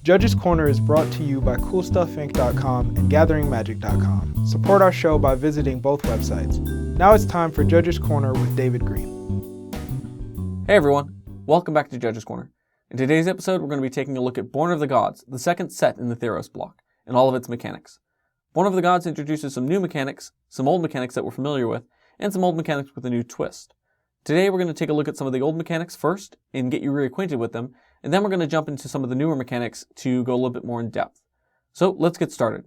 Judges Corner is brought to you by CoolStuffInc.com and gatheringmagic.com. Support our show by visiting both websites. Now it's time for Judges Corner with David Green. Hey everyone, welcome back to Judges Corner. In today's episode, we're going to be taking a look at Born of the Gods, the second set in the Theros block, and all of its mechanics. Born of the Gods introduces some new mechanics, some old mechanics that we're familiar with, and some old mechanics with a new twist. Today we're going to take a look at some of the old mechanics first and get you reacquainted with them, and then we're going to jump into some of the newer mechanics to go a little bit more in depth. So let's get started.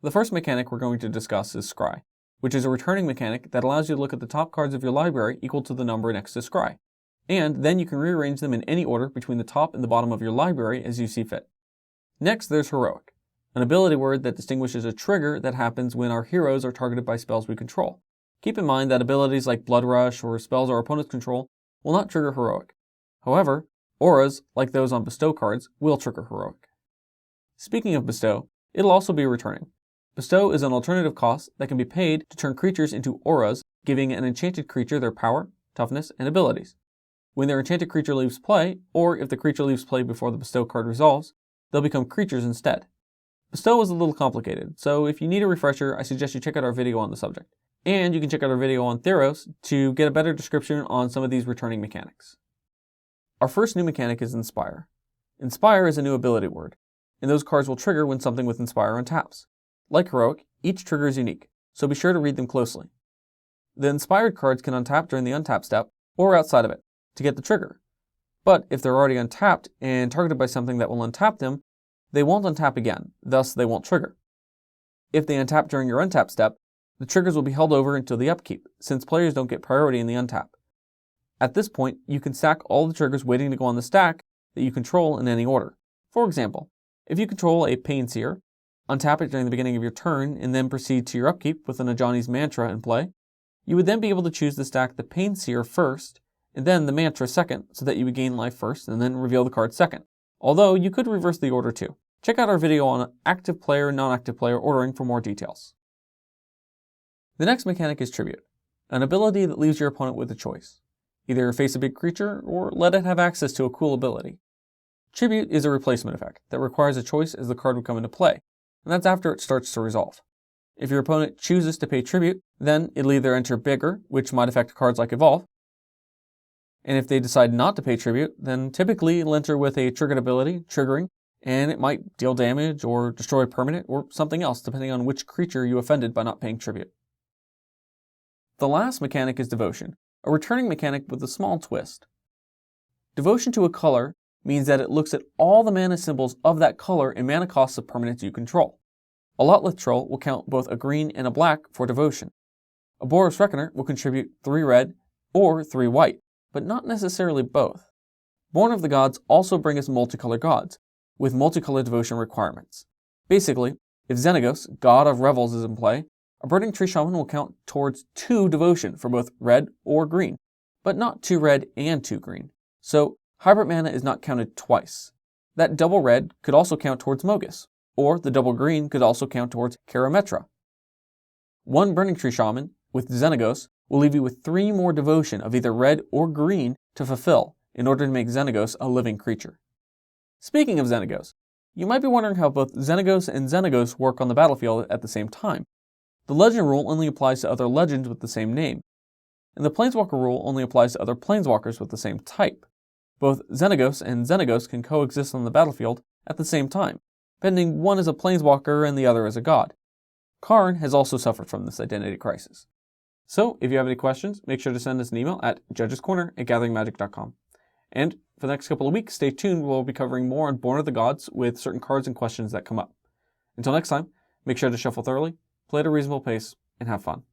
The first mechanic we're going to discuss is Scry, which is a returning mechanic that allows you to look at the top cards of your library equal to the number next to Scry. And then you can rearrange them in any order between the top and the bottom of your library as you see fit. Next, there's Heroic, an ability word that distinguishes a trigger that happens when our heroes are targeted by spells we control. Keep in mind that abilities like Blood Rush or spells our opponents control will not trigger Heroic. However, auras, like those on Bestow cards, will trigger Heroic. Speaking of Bestow, it'll also be returning. Bestow is an alternative cost that can be paid to turn creatures into auras, giving an enchanted creature their power, toughness, and abilities. When their enchanted creature leaves play, or if the creature leaves play before the Bestow card resolves, they'll become creatures instead. Bestow is a little complicated, so if you need a refresher, I suggest you check out our video on the subject. And you can check out our video on Theros to get a better description on some of these returning mechanics. Our first new mechanic is Inspire. Inspire is a new ability word, and those cards will trigger when something with Inspire untaps. Like Heroic, each trigger is unique, so be sure to read them closely. The inspired cards can untap during the untap step, or outside of it, to get the trigger. But if they're already untapped and targeted by something that will untap them, they won't untap again, thus they won't trigger. If they untap during your untap step, the triggers will be held over until the upkeep, since players don't get priority in the untap. At this point, you can stack all the triggers waiting to go on the stack that you control in any order. For example, if you control a Pain Seer, untap it during the beginning of your turn, and then proceed to your upkeep with an Ajani's Mantra in play, you would then be able to choose to stack the Pain Seer first, and then the Mantra second, so that you would gain life first, and then reveal the card second. Although, you could reverse the order too. Check out our video on active player, non-active player ordering for more details. The next mechanic is Tribute, an ability that leaves your opponent with a choice. Either face a big creature, or let it have access to a cool ability. Tribute is a replacement effect that requires a choice as the card would come into play, and that's after it starts to resolve. If your opponent chooses to pay tribute, then it'll either enter Bigger, which might affect cards like Evolve, and if they decide not to pay tribute, then typically it'll enter with a triggered ability, triggering, and it might deal damage or destroy a permanent or something else depending on which creature you offended by not paying tribute. The last mechanic is Devotion, a returning mechanic with a small twist. Devotion to a color means that it looks at all the mana symbols of that color and mana costs of permanents you control. A Lotleth Troll will count both a green and a black for Devotion. A Boros Reckoner will contribute 3 red or 3 white, but not necessarily both. Born of the Gods also bring us multicolored gods, with multicolored devotion requirements. Basically, if Xenagos, god of revels, is in play, a Burning Tree Shaman will count towards 2 devotion for both red or green, but not 2 red and 2 green. So, hybrid mana is not counted twice. That double red could also count towards Mogus, or the double green could also count towards Karametra. 1 Burning Tree Shaman, with Xenagos, will leave you with 3 more devotion of either red or green to fulfill in order to make Xenagos a living creature. Speaking of Xenagos, you might be wondering how both Xenagos and Xenagos work on the battlefield at the same time. The legend rule only applies to other legends with the same name, and the planeswalker rule only applies to other planeswalkers with the same type. Both Xenagos and Xenagos can coexist on the battlefield at the same time, pending one is a planeswalker and the other is a god. Karn has also suffered from this identity crisis. So, if you have any questions, make sure to send us an email at judgescorner@gatheringmagic.com. And for the next couple of weeks, stay tuned, we'll be covering more on Born of the Gods with certain cards and questions that come up. Until next time, make sure to shuffle thoroughly, play at a reasonable pace, and have fun.